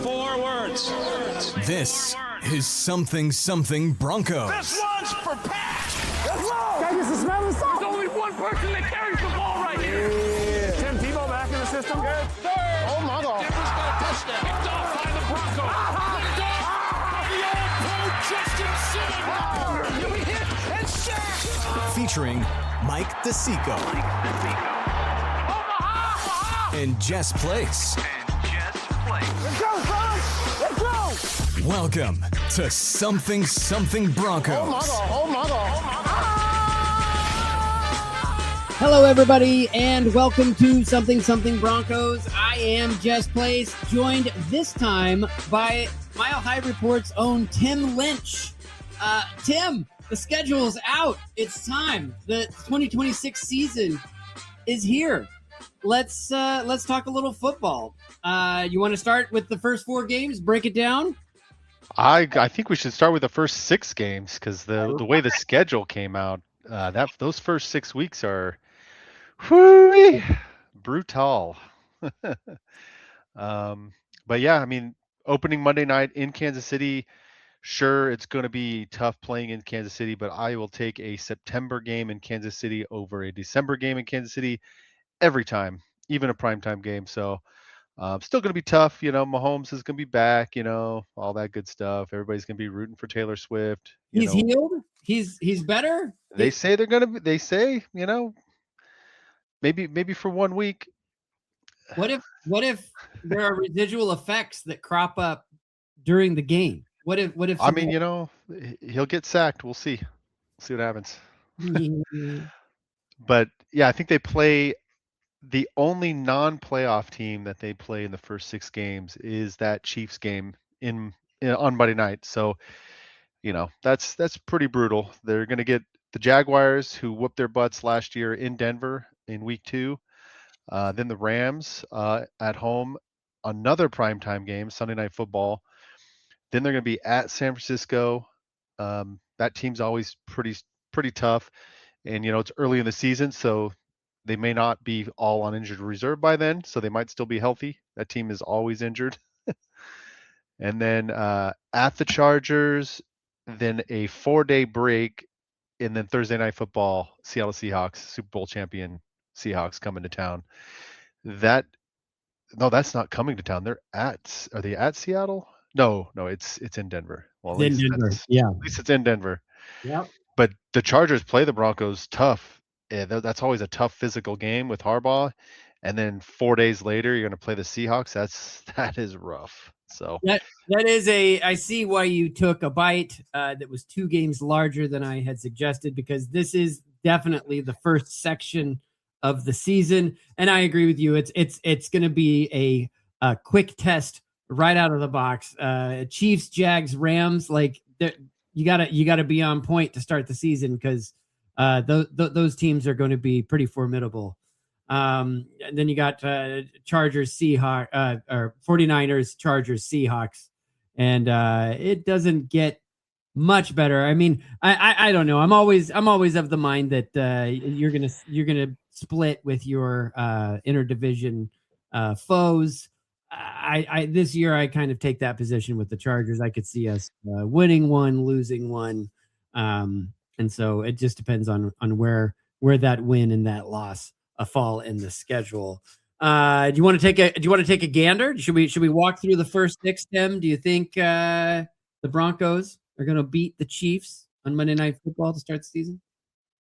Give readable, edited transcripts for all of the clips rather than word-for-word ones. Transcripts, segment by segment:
4 words. This is Something Broncos. This one's for Pat. Let's roll. Can I get some smelling salt? There's only one person that carries the ball right here. Yeah. Tim Tebow back in the system. Good. Third. Oh, my God. Denver's got a touchdown. Picked off by the Broncos. Picked off. The old Justin Simmons. He'll be hit and sacked. Featuring Mike DeSico. And Jess Place. Let's go, son. Let's go. Welcome to Something Broncos. Oh, my God. Oh, my God. Hello, everybody, and welcome to Something Broncos. I am Jess Place, joined this time by Mile High Report's own Tim Lynch. Tim, the schedule's out. It's time. The 2026 season is here. Let's talk a little football. You want to start with the first 4 games? Break it down. I think we should start with the first 6 games because the way the schedule came out, those first 6 weeks are brutal. But yeah, I mean, opening Monday night in Kansas City. Sure, it's going to be tough playing in Kansas City, but I will take a September game in Kansas City over a December game in Kansas City every time, even a primetime game. So still going to be tough. You know, Mahomes is going to be back, you know, all that good stuff. Everybody's going to be rooting for Taylor Swift. He's healed. He's better. They say they're going to be, they say, you know, maybe for 1 week. What if there are residual effects that crop up during the game? What if I mean, you know, he'll get sacked. We'll see. See what happens. But yeah, I think they play the only non-playoff team that they play in the first 6 games is that Chiefs game on Monday night. So, you know, that's pretty brutal. They're going to get the Jaguars, who whooped their butts last year in Denver in week 2. Then the Rams at home, another primetime game, Sunday Night Football. Then they're going to be at San Francisco. That team's always pretty tough. And, you know, it's early in the season, so they may not be all on injured reserve by then, so they might still be healthy. That team is always injured. And then at the Chargers, then a 4-day break, and then Thursday Night Football, Seattle Seahawks, Super Bowl champion Seahawks coming to town. No, that's not coming to town. Are they at Seattle? No, it's in Denver. Well, in Denver. Yeah. At least it's in Denver. Yep. But the Chargers play the Broncos tough. Yeah, that's always a tough physical game with Harbaugh. And then 4 days later, you're going to play the Seahawks. That is rough. So that is I see why you took a bite that was 2 games larger than I had suggested, because this is definitely the first section of the season. And I agree with you. It's going to be a quick test right out of the box. Chiefs, Jags, Rams, like you gotta be on point to start the season, because those teams are going to be pretty formidable. And then you got Chargers, Seahawks, or 49ers, Chargers, Seahawks, and it doesn't get much better. I mean, I don't know. I'm always of the mind that you're gonna split with your interdivision foes. I this year I kind of take that position with the Chargers. I could see us winning one, losing one, and so it just depends on where that win and that loss fall in the schedule. Do you want to take a gander? Should we walk through the first 6, Tim? Do you think the Broncos are going to beat the Chiefs on Monday Night Football to start the season?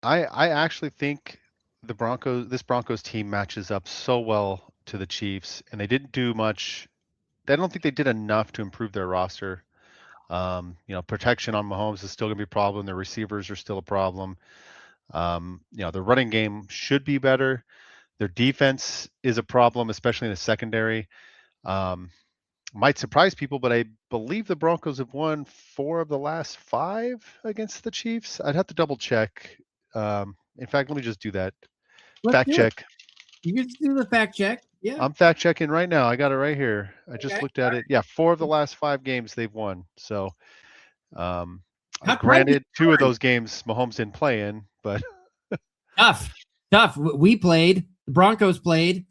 I actually think this Broncos team matches up so well to the Chiefs, and they didn't do much. I don't think they did enough to improve their roster. You know, protection on Mahomes is still going to be a problem. Their receivers are still a problem. You know, the running game should be better. Their defense is a problem, especially in the secondary. Might surprise people, but I believe the Broncos have won 4 of the last 5 against the Chiefs. I'd have to double check. In fact, let me just do that. Fact check. You can just do the fact check. Yeah. I'm fact checking right now. I got it right here. I just looked at it. Yeah, 4 of the last 5 games they've won. So, granted, 2 of those games Mahomes didn't play in, but tough. We played. The Broncos played.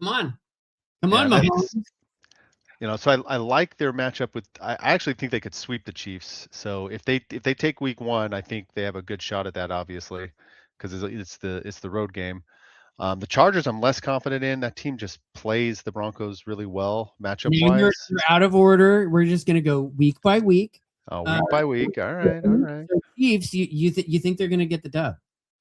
Come on, Mahomes. So I like their matchup with. I actually think they could sweep the Chiefs. So if they take week 1, I think they have a good shot at that, obviously, because it's the road game. The Chargers, I'm less confident in. That team just plays the Broncos really well, matchup Now wise. you're out of order. We're just going to go week by week. Oh, week by week. All right, all right. So Chiefs, you think they're going to get the dub?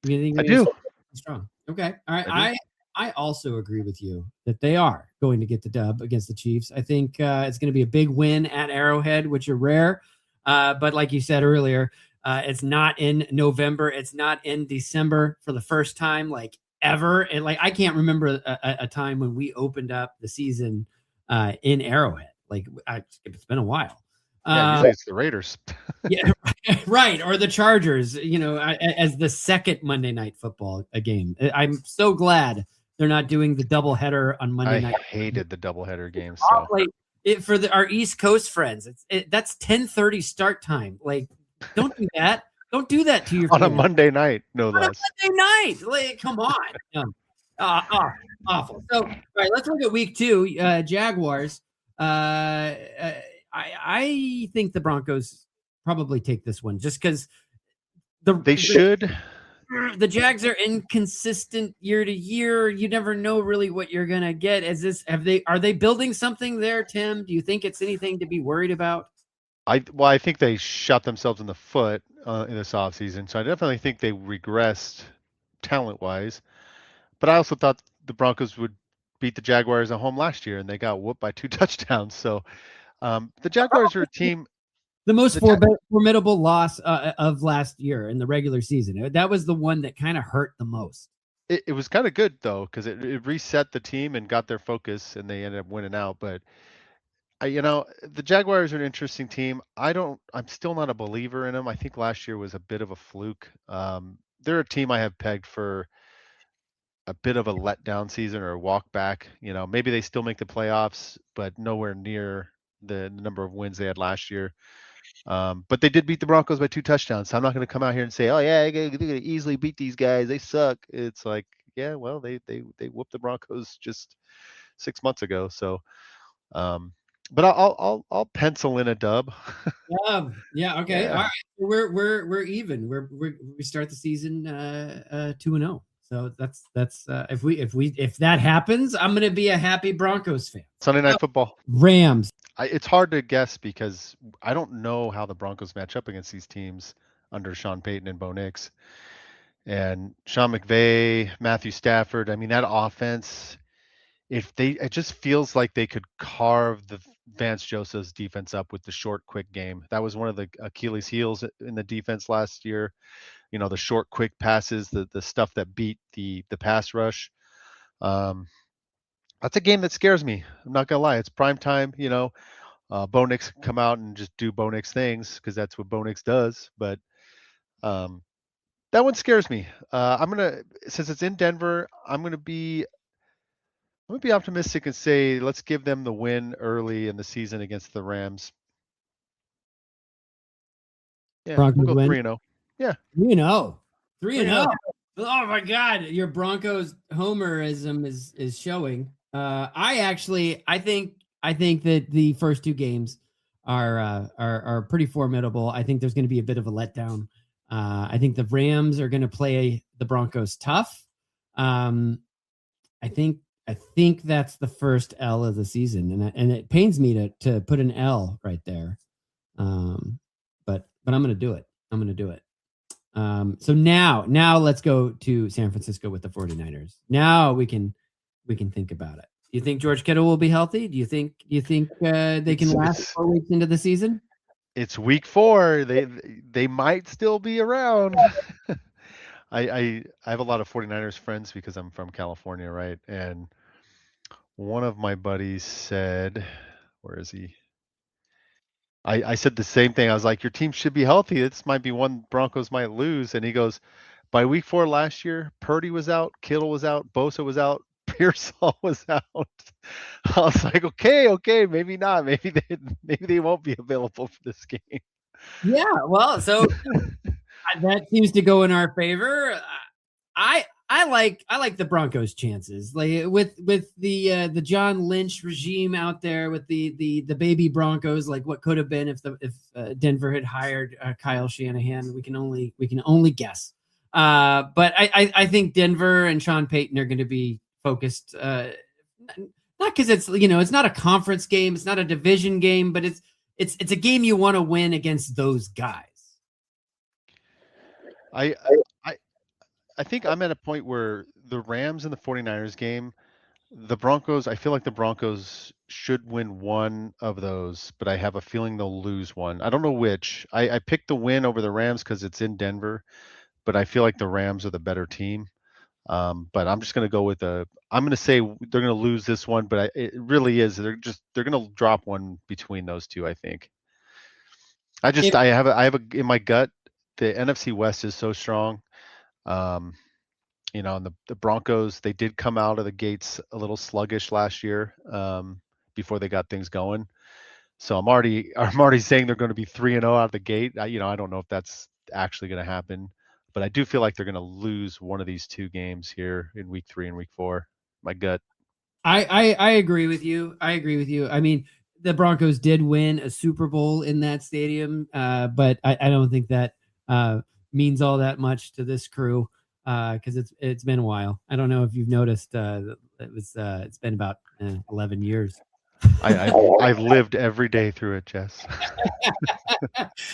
You think I they're gonna do. stay strong? Okay, all right. I do. I also agree with you that they are going to get the dub against the Chiefs. I think it's going to be a big win at Arrowhead, which are rare. But like you said earlier, it's not in November. It's not in December for the first time, like ever. And like I can't remember a time when we opened up the season in Arrowhead. Like it's been a while. Yeah, usually it's the Raiders. Yeah, right. Or the Chargers, as the second Monday Night Football game. I'm so glad they're not doing the doubleheader on Monday night. I hated the doubleheader games. So for our East Coast friends, that's 10:30 start time. Like, don't do that. Don't do that to your on a Monday night, no less. On a Monday night. Like, come on. Awful. So, all right, let's look at week 2. Jaguars. I think the Broncos probably take this one just because they should. The Jags are inconsistent year to year. You never know really what you're gonna get. Are they building something there, Tim? Do you think it's anything to be worried about? I think they shot themselves in the foot in this offseason. So I definitely think they regressed talent wise. But I also thought the Broncos would beat the Jaguars at home last year, and they got whooped by 2 touchdowns. So the Jaguars are a team. The most formidable loss of last year in the regular season. That was the one that kind of hurt the most. It was kind of good, though, because it reset the team and got their focus, and they ended up winning out. But, the Jaguars are an interesting team. I'm still not a believer in them. I think last year was a bit of a fluke. They're a team I have pegged for a bit of a letdown season or a walk back. Maybe they still make the playoffs, but nowhere near the number of wins they had last year. But they did beat the Broncos by 2 touchdowns. So I'm not going to come out here and say, "Oh yeah, they're going to easily beat these guys. They suck." It's like, yeah, well, they whooped the Broncos just 6 months ago. So, but I'll pencil in a dub. Yeah. Okay. Yeah. All right. We're even. We start the season 2-0. So that's if that happens, I'm going to be a happy Broncos fan. Sunday Night Football. Rams. It's hard to guess because I don't know how the Broncos match up against these teams under Sean Payton and Bo Nix. And Sean McVay, Matthew Stafford, I mean, that offense, it just feels like they could carve the Vance Joseph's defense up with the short, quick game. That was one of the Achilles heels in the defense last year. The short, quick passes, the stuff that beat the pass rush. That's a game that scares me. I'm not gonna lie. It's prime time. Bo Nix can come out and just do Bo Nix things because that's what Bo Nix does. But that one scares me. Since it's in Denver, I'm gonna be optimistic and say let's give them the win early in the season against the Rams. Yeah, Broncos we'll go win. 3-0. Yeah, 3-0. 3-0. Oh my God, your Broncos homerism is showing. I think that the first 2 games are pretty formidable. I think there's going to be a bit of a letdown. I think the Rams are going to play the Broncos tough. I think that's the first L of the season, and it pains me to put an L right there. But I'm going to do it. So now let's go to San Francisco with the 49ers. Now we can think about it. Do you think George Kittle will be healthy? Do you think they can last 4 weeks into the season? It's week 4. They might still be around. I have a lot of 49ers friends because I'm from California, right? And one of my buddies said, where is he? I said the same thing. I was like, your team should be healthy. This might be one Broncos might lose. And he goes, by week 4 last year, Purdy was out, Kittle was out, Bosa was out, Pearsall was out. I was like, okay, maybe not. Maybe they won't be available for this game. Yeah, well, so that seems to go in our favor. I I like the Broncos' chances, like with the John Lynch regime out there with the baby Broncos, like what could have been if Denver had hired Kyle Shanahan. We can only guess. But I think Denver and Sean Payton are going to be focused. Not because it's not a conference game, it's not a division game, but it's a game you want to win against those guys. I I I think I'm at a point where the Rams and the 49ers game, the Broncos, I feel like the Broncos should win one of those, but I have a feeling they'll lose one. I don't know which. I picked the win over the Rams because it's in Denver, but I feel like the Rams are the better team. But I'm just going to go with I'm going to say they're going to lose this one, but it really is. They're going to drop one between those two, I think. I have in my gut, the NFC West is so strong. Um, and the Broncos, they did come out of the gates a little sluggish last year, before they got things going. So I'm already saying they're going to be 3-0 out of the gate. I don't know if that's actually going to happen, but I do feel like they're going to lose one of these two games here in week 3 and week 4. My gut. I agree with you. I mean, the Broncos did win a Super Bowl in that stadium, but I don't think that means all that much to this crew because it's been a while. I don't know if you've noticed. It's been about 11 years. I've lived every day through it, Jess.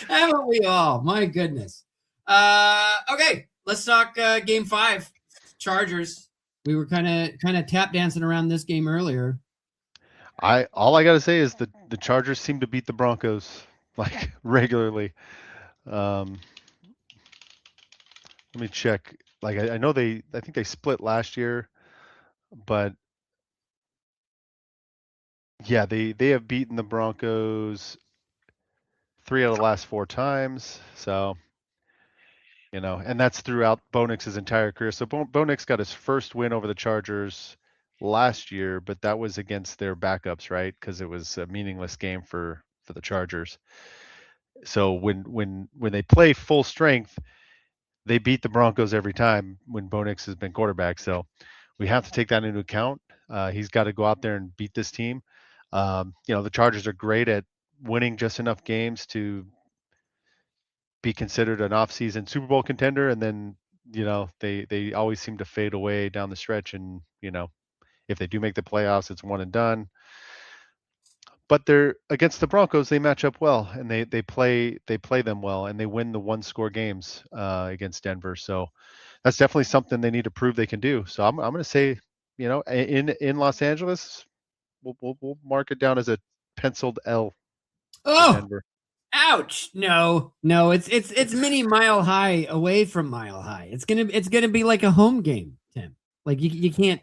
Haven't we all? My goodness. Okay, let's talk Game 5, Chargers. We were kind of tap dancing around this game earlier. All I got to say is the Chargers seem to beat the Broncos like regularly. Let me check. Like I know I think they split last year, but yeah, they have beaten the Broncos 3 out of the last 4 times. So, and that's throughout Bo Nix's entire career. So Bo Nix got his first win over the Chargers last year, but that was against their backups, right? Because it was a meaningless game for the Chargers. So when they play full strength, they beat the Broncos every time when Bo Nix has been quarterback. So we have to take that into account. He's got to go out there and beat this team. The Chargers are great at winning just enough games to be considered an off-season Super Bowl contender, and then they always seem to fade away down the stretch. And if they do make the playoffs, it's one and done. But they're against the Broncos, they match up well, and they play them well, and they win the one-score games against Denver. So that's definitely something they need to prove they can do. So I'm going to say, in Los Angeles, we'll mark it down as a penciled L. Oh, Denver. Ouch! No, it's mini Mile High away from Mile High. It's gonna be like a home game, Tim. Like you can't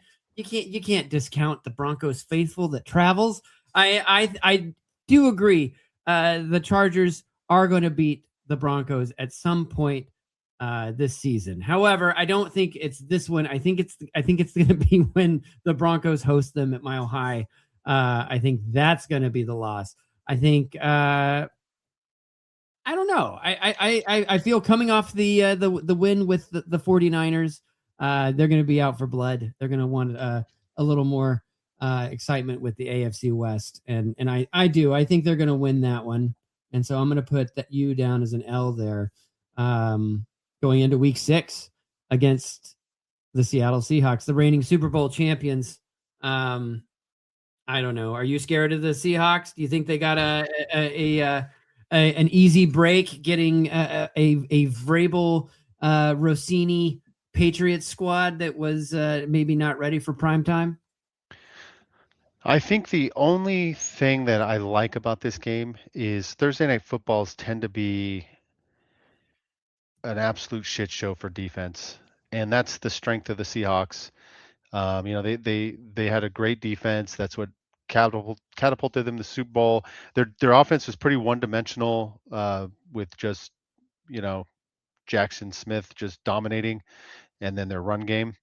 discount the Broncos faithful that travels. I do agree. The Chargers are going to beat the Broncos at some point this season. However, I don't think it's this one. I think it's going to be when the Broncos host them at Mile High. I think that's going to be the loss. I think I don't know. I feel coming off the win with the 49ers, they're going to be out for blood. They're going to want a little more excitement with the AFC West, and I think they're going to win that one. And so I'm going to put that you down as an L there, going into Week 6 against the Seattle Seahawks, the reigning Super Bowl champions. I don't know. Are you scared of the Seahawks? Do you think they got an easy break getting a Vrabel Rossini Patriots squad that was maybe not ready for prime time? I think the only thing that I like about this game is Thursday night footballs tend to be an absolute shit show for defense, and that's the strength of the Seahawks. They had a great defense. That's what catapulted them to the Super Bowl. Their offense was pretty one-dimensional, with just Jackson Smith just dominating, and then their run game.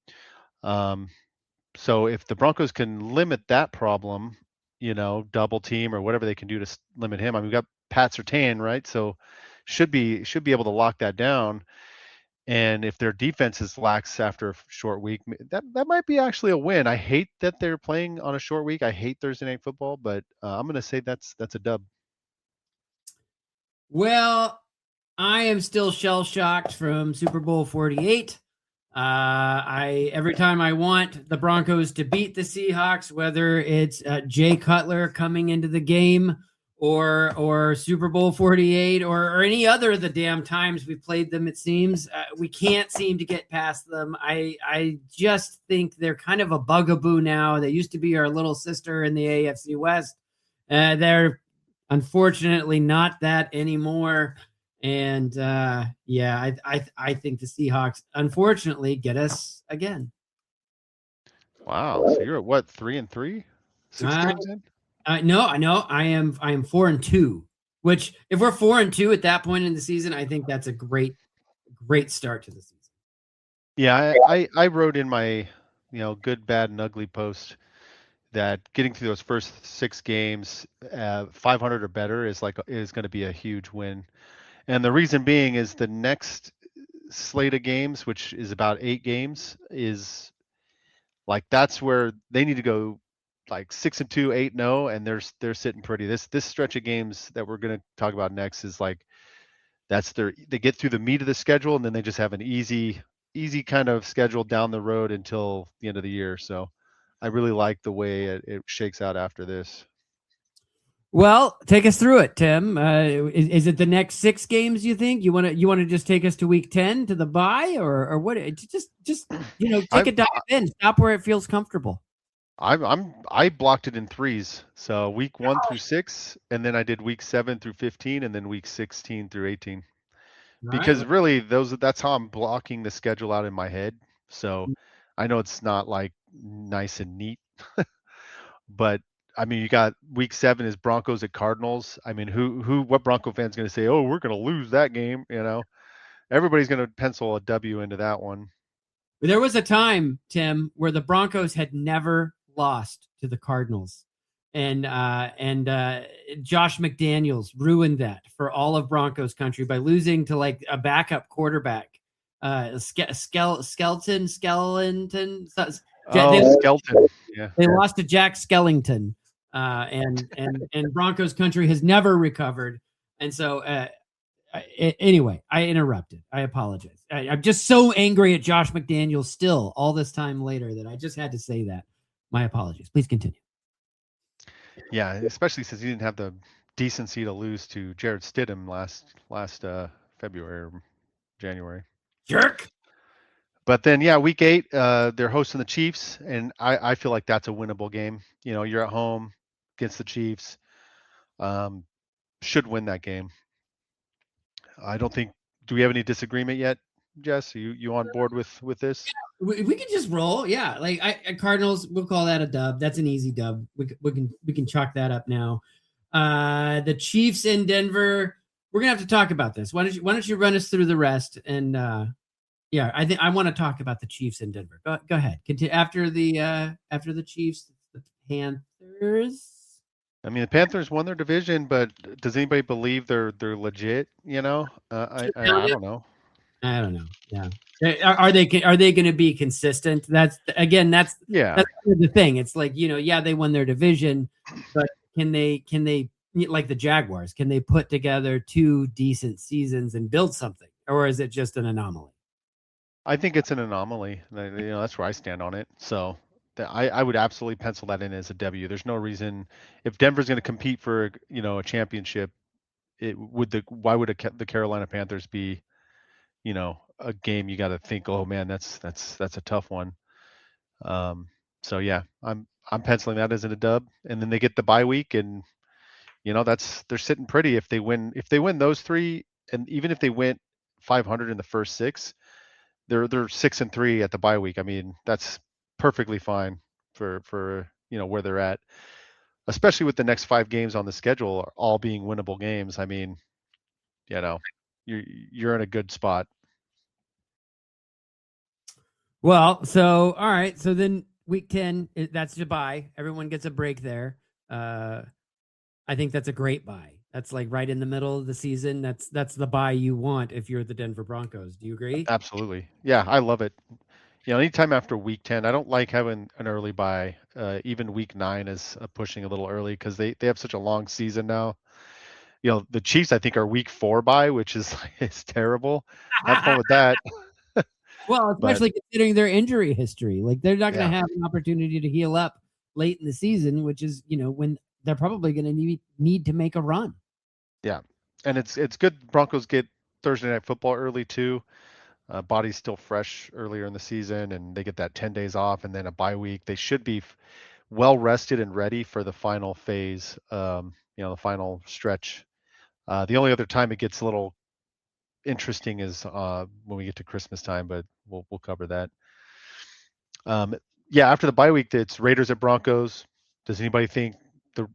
So if the Broncos can limit that problem, double team or whatever they can do to limit him. I mean, we've got Pat Surtain, right? So should be able to lock that down. And if their defense is lax after a short week, that might be actually a win. I hate that they're playing on a short week. I hate Thursday night football, but I'm going to say that's a dub. Well, I am still shell shocked from Super Bowl 48. Every time I want the Broncos to beat the Seahawks, whether it's Jay Cutler coming into the game or Super Bowl 48 or any other of the damn times we played them, it seems we can't seem to get past them. I just think they're kind of a bugaboo now. They used to be our little sister in the AFC West. They're unfortunately not that anymore. And I think the Seahawks unfortunately get us again. Wow. So you're at what, 3-3? 6 games in? No, I know. I am 4-2, which if we're 4-2 at that point in the season, I think that's a great start to the season. Yeah, I wrote in my, good, bad, and ugly post that getting through those first 6 games, 500 or better is going to be a huge win. And the reason being is the next slate of games, which is about 8 games, is that's where they need to go 6-2, 8-0, and they're sitting pretty. This stretch of games that we're going to talk about next is they get through the meat of the schedule, and then they just have an easy kind of schedule down the road until the end of the year. So I really like the way it shakes out after this. Well, take us through it, Tim. Is it the next 6 games? You think you want to just take us to week 10 to the bye, or what? Just take a dive in. Stop where it feels comfortable. I blocked it in 3s. So week 1 through 6, and then I did week 7 through 15, and then week 16 through 18. Because really, that's how I'm blocking the schedule out in my head. So I know it's not nice and neat, but I mean, you got week 7 is Broncos at Cardinals. I mean, what Bronco fan's going to say, oh, we're going to lose that game? Everybody's going to pencil a W into that one. There was a time, Tim, where the Broncos had never lost to the Cardinals. And Josh McDaniels ruined that for all of Broncos country by losing to a backup quarterback, Skeleton. Skeleton. Yeah. They lost to Jack Skellington, and Broncos country has never recovered. And so, anyway, I interrupted. I apologize. I'm just so angry at Josh McDaniels still all this time later that I just had to say that. My apologies. Please continue. Yeah, especially since he didn't have the decency to lose to Jared Stidham last February or January. Jerk. But then, week 8, they're hosting the Chiefs, and I feel like that's a winnable game. You're at home against the Chiefs. Should win that game. I don't think. Do we have any disagreement yet, Jess? Are you on board with this? We can just roll. Yeah, Cardinals. We'll call that a dub. That's an easy dub. We can chalk that up now. The Chiefs in Denver. We're gonna have to talk about this. Why don't you run us through the rest? And I think I want to talk about the Chiefs in Denver. Go ahead. Continue after the Chiefs, the Panthers. I mean, the Panthers won their division, but does anybody believe they're legit? I don't know. I don't know. Yeah. Are they going to be consistent? That's the thing. It's they won their division, but can they like the Jaguars? Can they put together 2 decent seasons and build something, or is it just an anomaly? I think it's an anomaly. That's where I stand on it. So I would absolutely pencil that in as a W. There's no reason if Denver's going to compete for a championship, why would the Carolina Panthers be a game you got to think, oh man, that's a tough one. So yeah, I'm penciling that as in a dub, and then they get the bye week, and they're sitting pretty if they win those 3, and even if they went 500 in the first 6, they're 6-3 at the bye week. I mean, that's perfectly fine for where they're at, especially with the next 5 games on the schedule all being winnable games. I mean, you're in a good spot. Well, so all right, so then week 10, that's the bye. Everyone gets a break there. I think that's a great bye. That's like right in the middle of the season. That's the bye you want if you're the Denver Broncos. Do you agree? Absolutely. Yeah, I love it. Anytime after week 10, I don't like having an early bye. Even week 9 is pushing a little early because they have such a long season now. The Chiefs, I think, are week 4 bye, which is is terrible. Have fun with that. Well, But especially considering their injury history. Like they're not going yeah, to have an opportunity to heal up late in the season, which is, when they're probably going to need to make a run. yeah, and it's good. Broncos get Thursday night football early too. Body's still fresh earlier in the season, and they get that 10 days off and then a bye week. They should be well rested and ready for the final phase. The final stretch. The only other time it gets a little interesting is when we get to Christmas time, but we'll cover that. Yeah, after the bye week, it's Raiders at Broncos. Does anybody think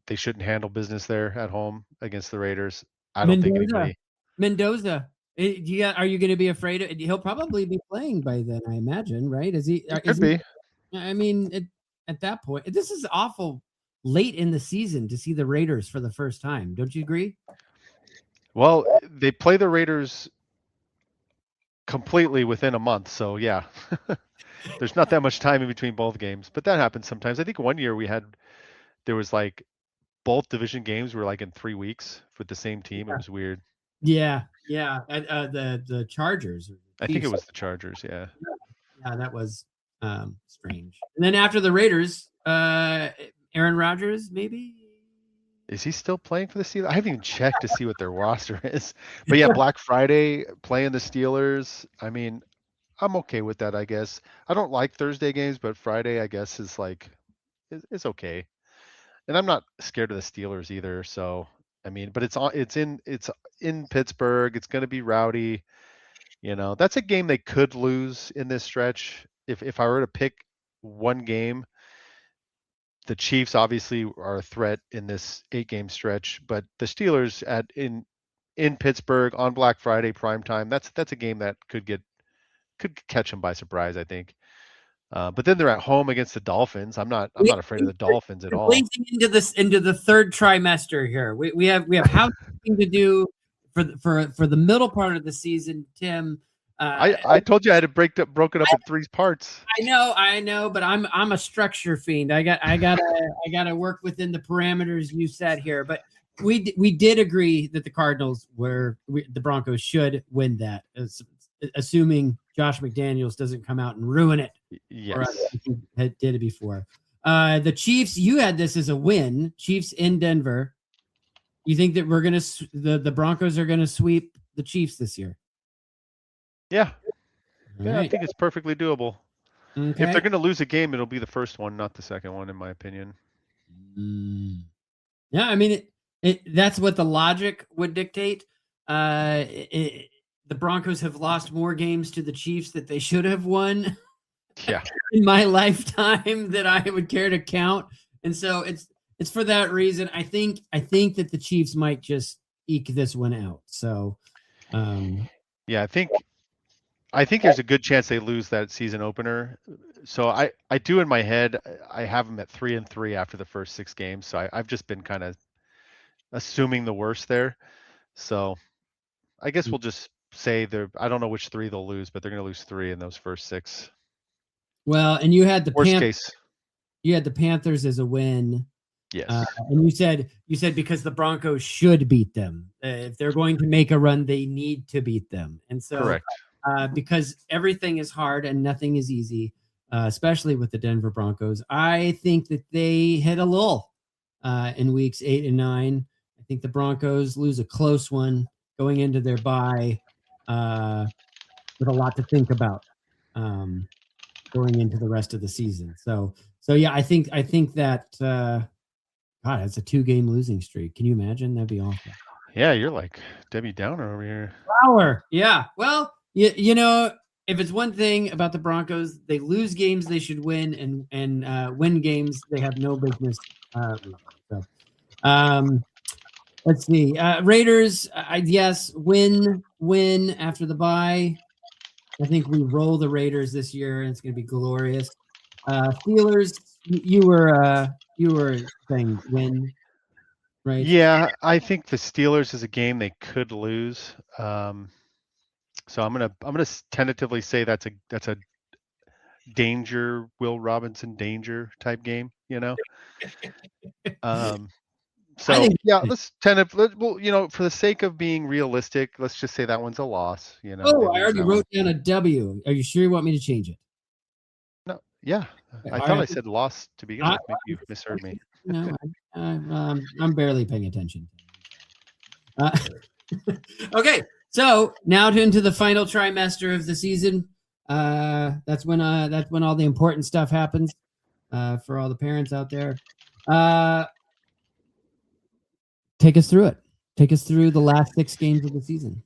they shouldn't handle business there at home against the Raiders? I don't think anybody. Mendoza. Are you going to be afraid of? He'll probably be playing by then, I imagine, right? It could be. I mean, at that point, this is awful late in the season to see the Raiders for the first time. Don't you agree? Well, they play the Raiders completely within a month, so yeah. There's not that much time in between both games, but that happens sometimes. I think one year there was like both division games were like in 3 weeks with the same team. Yeah. It was weird. Yeah. The Chargers. I think it was the Chargers. Yeah. Yeah, that was strange. And then after the Raiders, Aaron Rodgers, maybe. Is he still playing for the Steelers? I haven't even checked to see what their roster is. But yeah, Black Friday playing the Steelers. I mean, I'm okay with that, I guess. I don't like Thursday games, but Friday, I guess, is it's okay. And I'm not scared of the Steelers either. So, I mean, but it's in Pittsburgh. It's going to be rowdy. That's a game they could lose in this stretch. If I were to pick one game, the Chiefs obviously are a threat in this 8-game stretch, but the Steelers in Pittsburgh on Black Friday primetime, that's a game that could catch them by surprise, I think. But then they're at home against the Dolphins. I'm not afraid of the Dolphins at all. Blazing into the third trimester here. We have housekeeping to do for the middle part of the season, Tim. I told you I had to broken up in 3 parts. I know, but I'm a structure fiend. I gotta work within the parameters you set here. But we did agree that the Broncos should win that, assuming Josh McDaniels doesn't come out and ruin it. Yes, he did it before. The Chiefs, you had this as a win. Chiefs in Denver. You think that the Broncos are gonna sweep the Chiefs this year? Yeah. Yeah, Right. I think it's perfectly doable. Okay. If they're going to lose a game, it'll be the first one, not the second one, in my opinion. Yeah, I mean, that's what the logic would dictate. The Broncos have lost more games to the Chiefs that they should have won. Yeah. In my lifetime that I would care to count, and so it's for that reason. I think that the Chiefs might just eke this one out. So, yeah, I think there's a good chance they lose that season opener. So I do in my head, I have them at 3-3 after the first 6 games. So I've just been kind of assuming the worst there. So I guess we'll just say I don't know which 3 they'll lose, but they're going to lose 3 in those first 6. Well, and you had the worst case. You had the Panthers as a win. Yes. And you said because the Broncos should beat them. If they're going to make a run, they need to beat them. And so Correct. Because everything is hard and nothing is easy, especially with the Denver Broncos. I think that they hit a lull in weeks 8 and 9. I think the Broncos lose a close one going into their bye with a lot to think about going into the rest of the season. So yeah, I think that God, it's a 2-game losing streak. Can you imagine? That'd be awful. Yeah, you're like Debbie Downer over here. Flower. Yeah. Well, you know, if it's one thing about the Broncos, they lose games they should win, and win games they have no business losing. So, let's see. Raiders, yes, win after the bye. I think we roll the Raiders this year, and it's going to be glorious. Steelers, you were saying win. right? Yeah, I think the Steelers is a game they could lose. So I'm gonna tentatively say that's a danger, Will Robinson danger type game. Um, I so think. yeah, well, for the sake of being realistic, let's just say that one's a loss. They Oh, I lose already that one. wrote down a W. Are you sure you want me to change it? No, yeah, Okay, I all thought I right. said loss to begin with. Maybe you misheard me. No, I'm barely paying attention. Uh, okay, so now into the final trimester of the season. That's when all the important stuff happens for all the parents out there. Take us through it. Take us through the last 6 games of the season.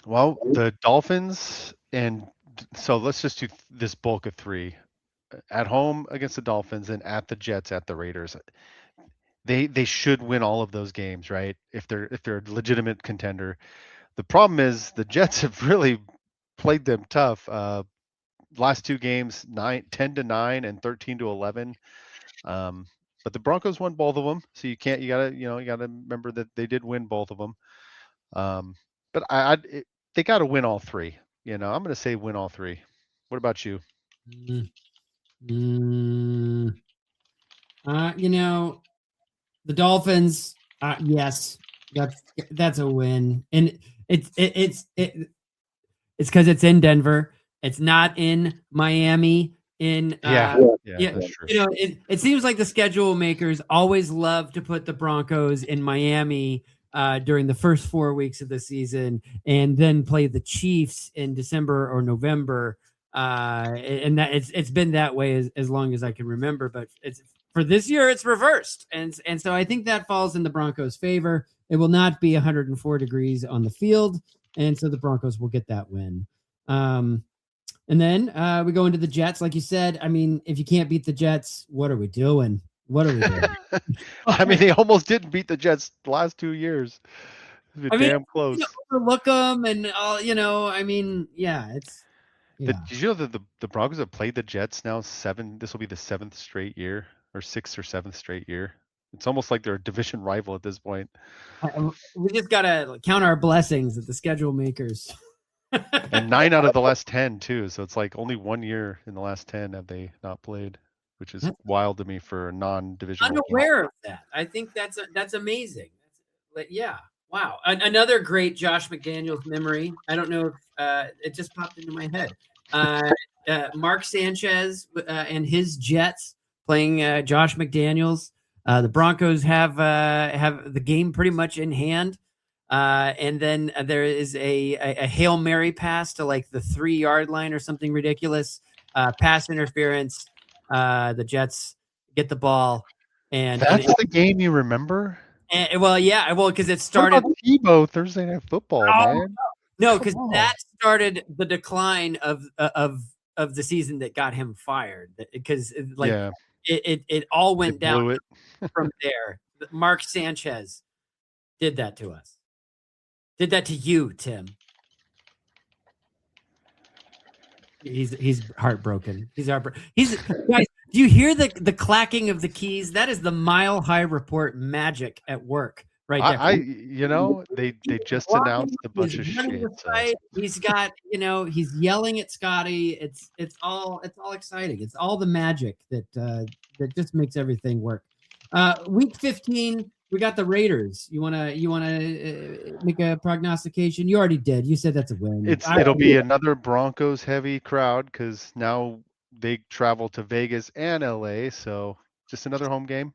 Well, the Dolphins, and so let's just do this bulk of 3 at home against the Dolphins and at the Jets, at the Raiders. They should win all of those games, right? If they're a legitimate contender. The problem is the Jets have really played them tough. Last 2 games, 10-9 and 13-11. But the Broncos won both of them, so you gotta remember that they did win both of them. But they got to win all 3. I'm going to say win all 3. What about you? The Dolphins. Yes, that's a win, and it's because it's in Denver. It's not in Miami. Yeah, yeah, that's true. It seems like the schedule makers always love to put the Broncos in Miami during the first 4 weeks of the season, and then play the Chiefs in December or November. And that it's been that way as long as I can remember. But it's for this year, it's reversed, and so I think that falls in the Broncos' favor. It will not be 104 degrees on the field, and so the Broncos will get that win. And then we go into the Jets, like you said. I mean, if you can't beat the Jets, what are we doing? What are we doing? I mean, they almost didn't beat the Jets the last 2 years. It's been damn close. Overlook them and all. I mean, yeah, it's. Yeah. Did you know that the Broncos have played the Jets now 7? This will be the 7th straight year, or 6th or 7th straight year. It's almost like they're a division rival at this point. We just gotta count our blessings at the schedule makers. And 9 out of the last 10 too. So it's like only 1 year in the last 10 have they not played, which is wild to me for a non-divisional. I'm aware of that. I think that's amazing. Yeah. Wow. Another great Josh McDaniels memory. I don't know if it just popped into my head. Mark Sanchez and his Jets playing Josh McDaniels. The Broncos have the game pretty much in hand. And then there is a Hail Mary pass to like the 3-yard line or something ridiculous. Pass interference. The Jets get the ball. And that's the game you remember? Because it started Tebow Thursday Night Football, man. No, because that started the decline of the season that got him fired. Because it all went down from there. Mark Sanchez did that to us. Did that to you, Tim. He's heartbroken. He's heartbroken. Guys, do you hear the clacking of the keys? That is the Mile High Report magic at work, right there. They just announced a bunch of shit. He's got, he's yelling at Scotty. It's all exciting. It's all the magic that just makes everything work. Week 15. We got the Raiders. You wanna make a prognostication? You already did. You said that's a win. It'll be another Broncos heavy crowd because now they travel to Vegas and LA. So just another home game.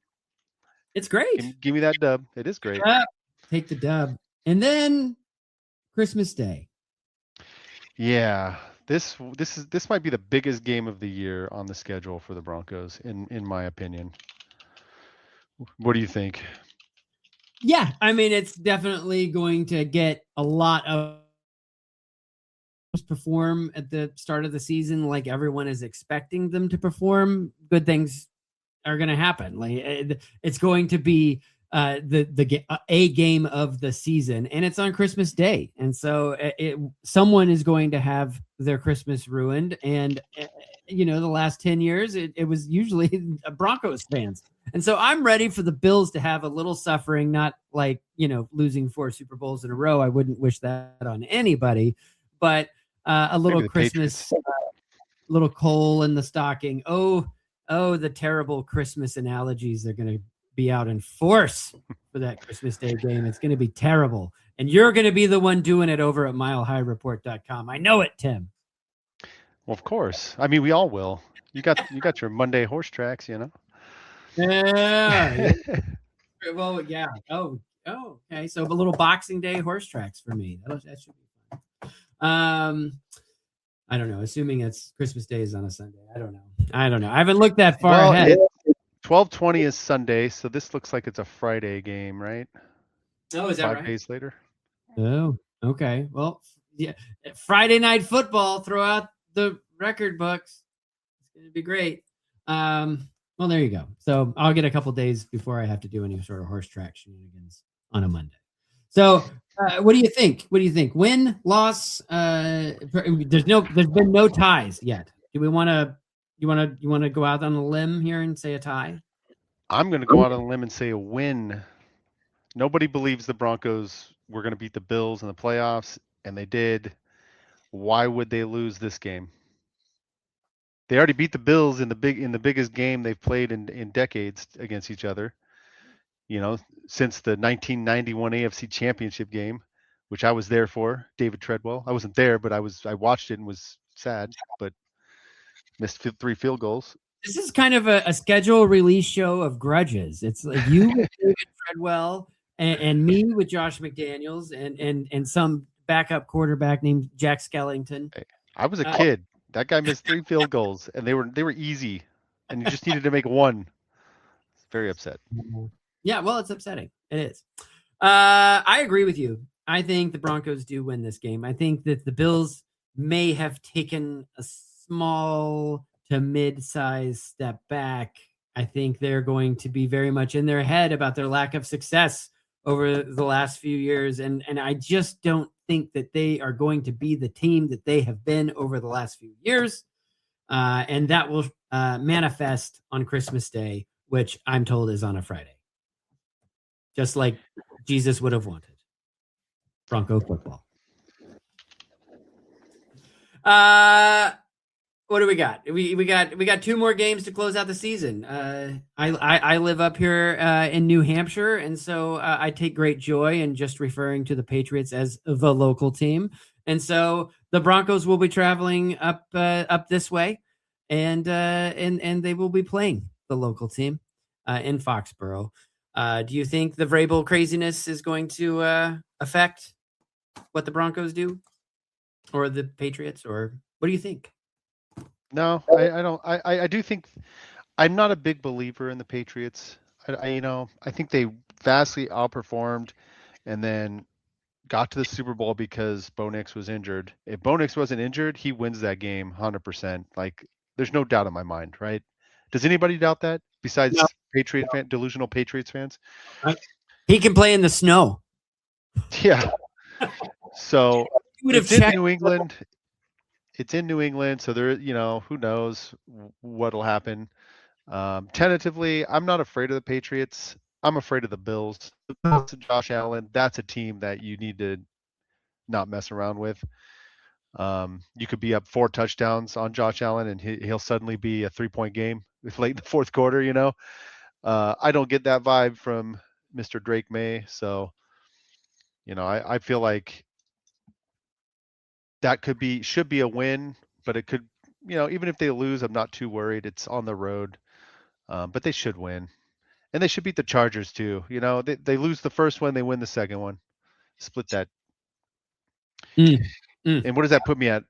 It's great. Give me that dub. It is great. Take the dub, and then Christmas Day. Yeah, this might be the biggest game of the year on the schedule for the Broncos, in my opinion. What do you think? Yeah, I mean, it's definitely going to get a lot of perform at the start of the season like everyone is expecting them to perform. Good things are going to happen. Like it's going to be a game of the season, and it's on Christmas Day, and so someone is going to have their Christmas ruined. And the last 10 years, it was usually Broncos fans, And so I'm ready for the Bills to have a little suffering, not like, losing 4 Super Bowls in a row. I wouldn't wish that on anybody, but a little Maybe the Christmas, Patriots. little coal in the stocking. Oh, the terrible Christmas analogies are going to be out in force for that Christmas Day game. It's going to be terrible. And you're going to be the one doing it over at milehighreport.com. I know it, Tim. Well, of course. I mean, we all will. You got your Monday horse tracks, you know. Yeah. Well, yeah. Oh, okay. So a little Boxing Day horse tracks for me. That should be fun. I don't know. Assuming it's Christmas Day is on a Sunday. I don't know. I haven't looked that far ahead. 12:20 is Sunday, so this looks like it's a Friday game, right? Oh, is that 5 right? days later. Oh, okay. Well, yeah. Friday night football. Throw out the record books. It's going to be great. Well, there you go. So I'll get a couple days before I have to do any sort of horse track shenanigans on a Monday. So what do you think? Win, loss? There's been no ties yet. Do we want to? You want to go out on a limb here and say a tie? I'm going to go out on a limb and say a win. Nobody believes the Broncos were going to beat the Bills in the playoffs, and they did. Why would they lose this game? They already beat the Bills in the biggest game they've played in decades against each other. Since the 1991 AFC Championship game, which I was there for, David Treadwell. I wasn't there, but I watched it and was sad, but missed 3 field goals. This is kind of a schedule release show of grudges. It's like you with David Treadwell and me with Josh McDaniels and some backup quarterback named Jack Skellington. Hey, I was a kid. That guy missed 3 field goals, and they were easy, and you just needed to make one. Very upset. Yeah, well, it's upsetting. It is. I agree with you. I think the Broncos do win this game. I think that the Bills may have taken a small to mid-size step back. I think they're going to be very much in their head about their lack of success over the last few years. And I just don't think that they are going to be the team that they have been over the last few years. And that will manifest on Christmas Day, which I'm told is on a Friday. Just like Jesus would have wanted. Bronco football. What do we got? We got 2 more games to close out the season. I live up here in New Hampshire, and so I take great joy in just referring to the Patriots as the local team. And so the Broncos will be traveling up this way, and they will be playing the local team in Foxborough. Do you think the Vrabel craziness is going to affect what the Broncos do, or the Patriots, or what do you think? No, I don't. I do think I'm not a big believer in the Patriots. I think they vastly outperformed, and then got to the Super Bowl because Bo Nix was injured. If Bo Nix wasn't injured, he wins that game 100%. Like, there's no doubt in my mind, right? Does anybody doubt that besides delusional Patriots fans? He can play in the snow. Yeah. So it's in New England. It's in New England, so there, who knows what'll happen. Tentatively, I'm not afraid of the Patriots. I'm afraid of the Bills. The Bills and Josh Allen, that's a team that you need to not mess around with. You could be up 4 touchdowns on Josh Allen, and he'll suddenly be a 3-point game late in the fourth quarter. I don't get that vibe from Mr. Drake May, so I feel like that should be a win, but it could, even if they lose, I'm not too worried. It's on the road, but they should win, and they should beat the Chargers too. They lose the first one, they win the second one, split that. And what does that put me at?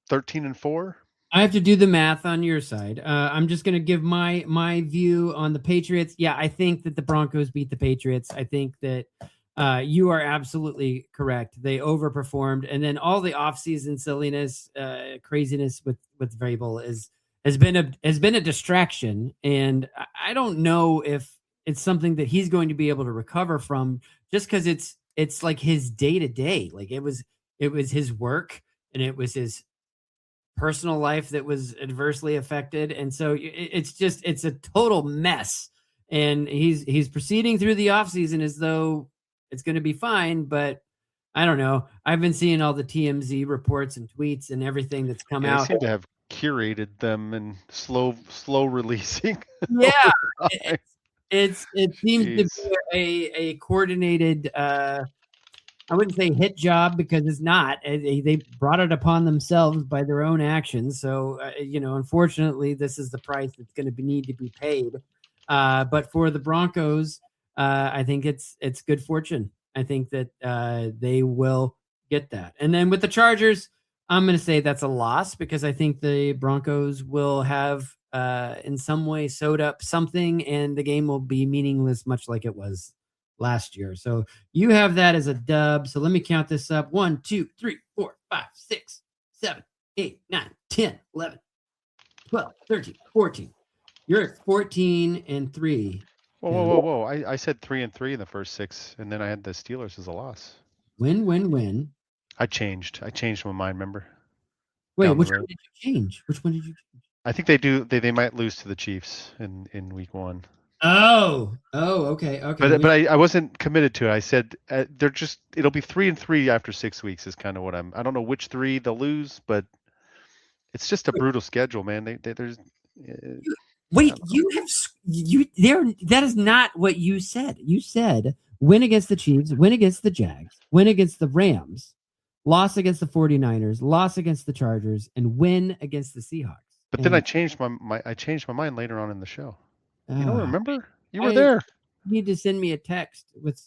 13-4. I have to do the math on your side. I'm just going to give my view on the Patriots. Yeah, I think that the Broncos beat the Patriots. I think that you are absolutely correct. They overperformed, and then all the offseason silliness, craziness with Vrabel has been a distraction. And I don't know if it's something that he's going to be able to recover from, just because it's like his day to day. Like it was his work, and it was his personal life that was adversely affected, and so it's a total mess. and he's proceeding through the offseason as though it's going to be fine, but I don't know. I've been seeing all the TMZ reports and tweets and everything that's come They out. seem to have curated them and slow releasing. Yeah, over time. it seems to Jeez. be a coordinated. I wouldn't say hit job because it's not. They brought it upon themselves by their own actions. So unfortunately, this is the price that's going to need to be paid. But for the Broncos, I think it's good fortune. I think that they will get that. And then with the Chargers, I'm going to say that's a loss because I think the Broncos will have in some way sewed up something and the game will be meaningless, much like it was last year. So you have that as a dub. So let me count this up. 1, 2, 3, 4, 5, 6, 7, 8, 9, 10, 11, 12, 13, 14. You're at 14-3. Whoa. I said 3-3 in the first 6, and then I had the Steelers as a loss. Win. I changed my mind, remember? Wait, which one did you change? Which one did you change? I think they do. They might lose to the Chiefs in week 1. Oh, okay. But I wasn't committed to it. I said it'll be 3-3 after 6 weeks is kind of what I don't know which 3 they'll lose, but it's just a brutal schedule, man. There's Wait, that is not what you said. You said win against the Chiefs, win against the Jags, win against the Rams, loss against the 49ers, loss against the Chargers, and win against the Seahawks. But then I changed my mind later on in the show. You don't remember? You were I there. Need to send me a text with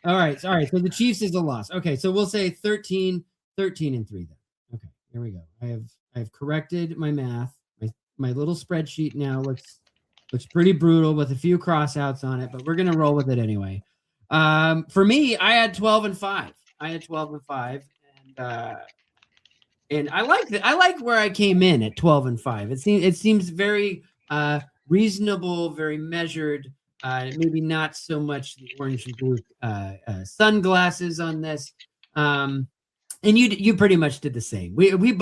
all right. So the Chiefs is a loss. Okay, so we'll say 13-3 then. Okay, here we go. I have corrected my math. My little spreadsheet now looks pretty brutal with a few crossouts on it, but we're gonna roll with it anyway. For me, I had 12-5. And I like where I came in at 12-5. It seems very reasonable, very measured. Maybe not so much the orange and blue sunglasses on this. And you pretty much did the same. We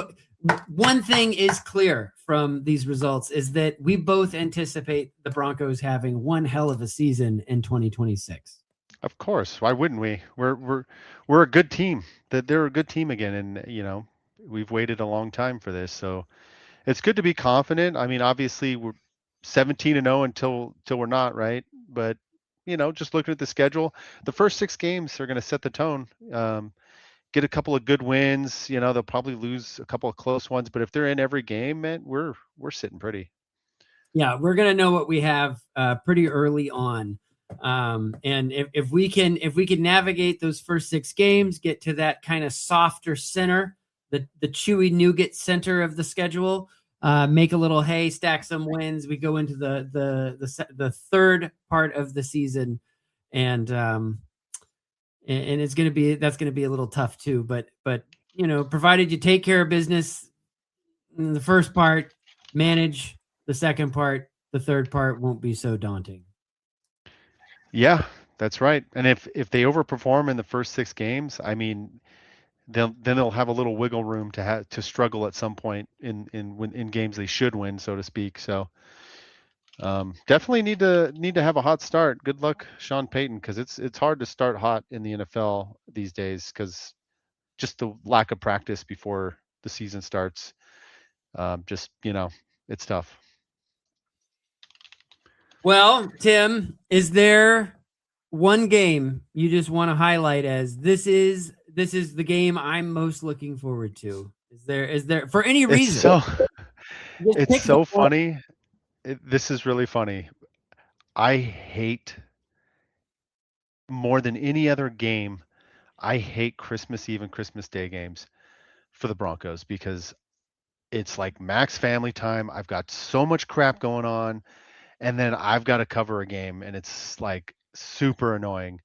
one thing is clear from these results is that we both anticipate the Broncos having one hell of a season in 2026. Of course, why wouldn't we? We're a good team. They're a good team again, and we've waited a long time for this, so it's good to be confident. I mean, obviously we're 17-0 until we're not, right? But just looking at the schedule, the first 6 games are going to set the tone. Get a couple of good wins. They'll probably lose a couple of close ones, but if they're in every game, man, we're sitting pretty. Yeah, we're gonna know what we have pretty early on. And if we can navigate those first 6 games, get to that kind of softer center, the chewy nougat center of the schedule, make a little hay, stack some wins. We go into the third part of the season, and that's going to be a little tough too. But provided you take care of business in the first part, manage the second part, the third part won't be so daunting. Yeah, that's right. And if they overperform in the first 6 games, I mean, they'll have a little wiggle room to struggle at some point in games they should win, so to speak. So definitely need to have a hot start. Good luck, Sean Payton, because it's hard to start hot in the NFL these days because just the lack of practice before the season starts. It's tough. Well, Tim, is there one game you just want to highlight as this is the game I'm most looking forward to? Is there for any reason? It's so funny. This is really funny. I hate more than any other game. I hate Christmas Eve and Christmas Day games for the Broncos because it's like max family time. I've got so much crap going on, and then I've got to cover a game, and it's like super annoying.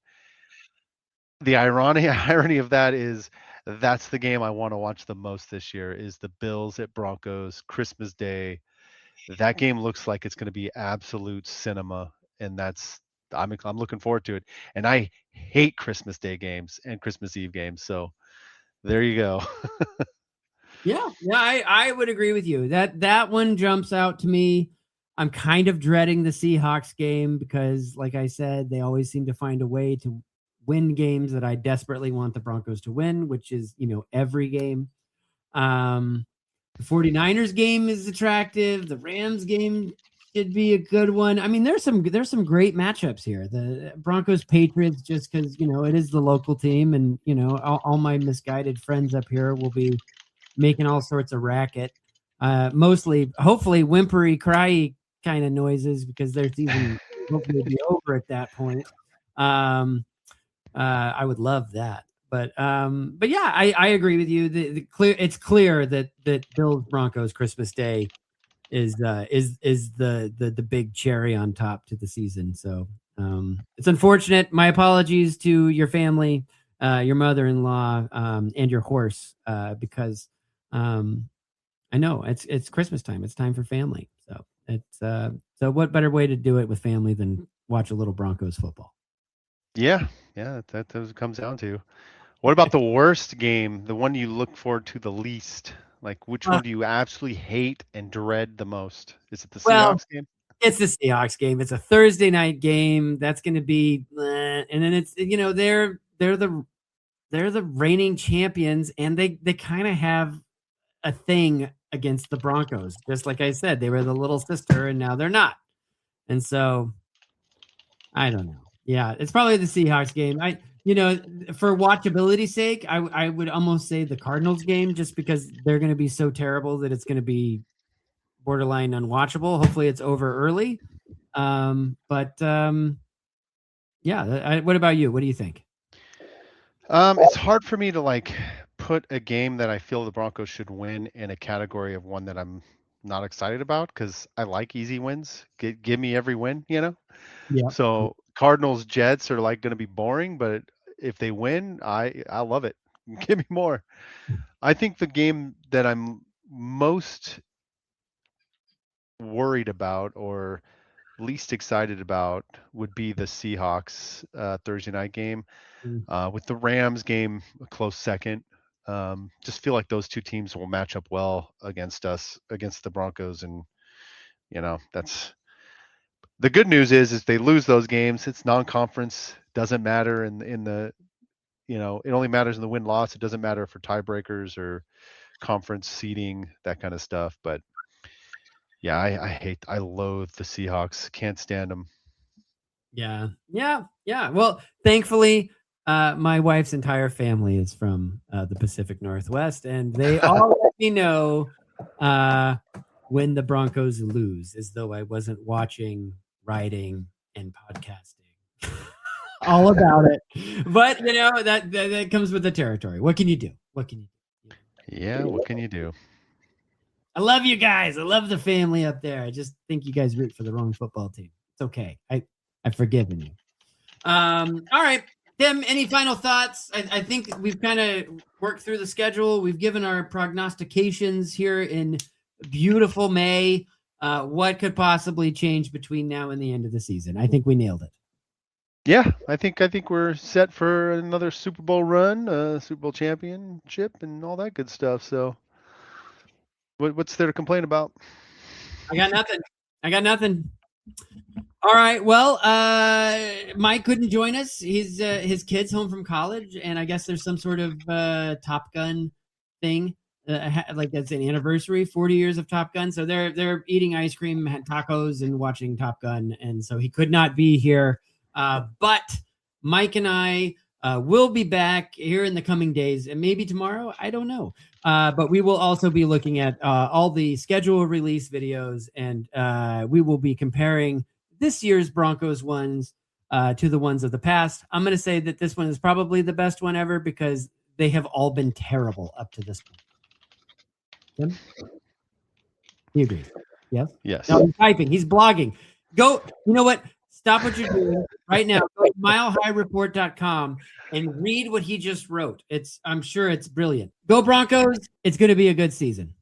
The irony of that is that's the game I want to watch the most this year is the Bills at Broncos Christmas Day. That game looks like it's going to be absolute cinema, and I'm looking forward to it. And I hate Christmas Day games and Christmas Eve games, so there you go. Yeah, I would agree with you. That one jumps out to me. I'm kind of dreading the Seahawks game because, like I said, they always seem to find a way to win games that I desperately want the Broncos to win, which is, every game. The 49ers game is attractive. The Rams game should be a good one. I mean, there's some great matchups here. The Broncos Patriots, just because, it is the local team, and, all my misguided friends up here will be making all sorts of racket. Mostly, hopefully, whimpery, cryy kind of noises, because their season hopefully be over at that point. I would love that. But yeah, I agree with you. It's clear that Bills Broncos Christmas Day is the big cherry on top to the season. So it's unfortunate. My apologies to your family, your mother-in-law, and your horse, because I know it's Christmas time. It's time for family. So so what better way to do it with family than watch a little Broncos football? Yeah, that's what it comes down to. What about the worst game, the one you look forward to the least? Like, which one do you absolutely hate and dread the most? Is it the Seahawks game? It's the Seahawks game. It's a Thursday night game. That's going to be, and then it's, they're the reigning champions, and they kind of have a thing against the Broncos. Just like I said, they were the little sister, and now they're not. And so, I don't know. Yeah, it's probably the Seahawks game. For watchability's sake, I would almost say the Cardinals game, just because they're going to be so terrible that it's going to be borderline unwatchable. Hopefully it's over early. Yeah. What about you? What do you think? It's hard for me to put a game that I feel the Broncos should win in a category of one that I'm not excited about, because I like easy wins. Give me every win, Yeah. So Cardinals Jets are going to be boring, but if they win, I love it. Give me more. I think the game that I'm most worried about or least excited about would be the Seahawks Thursday night game. With the Rams game a close second. Just feel like those two teams will match up well against the Broncos, and that's the good news is they lose those games. It's non-conference, doesn't matter in the it only matters in the win-loss. It doesn't matter for tiebreakers or conference seeding, that kind of stuff. But yeah, I loathe the Seahawks. Can't stand them. Yeah. Well, thankfully, my wife's entire family is from the Pacific Northwest, and they all let me know when the Broncos lose, as though I wasn't watching, writing, and podcasting all about it. But that comes with the territory. What can you do? Yeah, what can you do? I love you guys. I love the family up there. I just think you guys root for the wrong football team. It's okay. I've forgiven you. All right, Tim, any final thoughts? I think we've kind of worked through the schedule. We've given our prognostications here in beautiful May. What could possibly change between now and the end of the season? I think we nailed it. Yeah, I think we're set for another Super Bowl run, Super Bowl championship, and all that good stuff. So, what's there to complain about? I got nothing. All right. Well, Mike couldn't join us. His kid's home from college, and I guess there's some sort of Top Gun thing, like that's an anniversary, 40 years of Top Gun. So they're eating ice cream, had tacos, and watching Top Gun, and so he could not be here. But Mike and I will be back here in the coming days, and maybe tomorrow. I don't know. But we will also be looking at all the schedule release videos, and we will be comparing this year's Broncos ones to the ones of the past. I'm going to say that this one is probably the best one ever, because they have all been terrible up to this point. Tim? He agrees. Yes? Yes. No, he's typing. He's blogging. Go. You know what? Stop what you're doing right now. Go to milehighreport.com and read what he just wrote. I'm sure it's brilliant. Go Broncos. It's going to be a good season.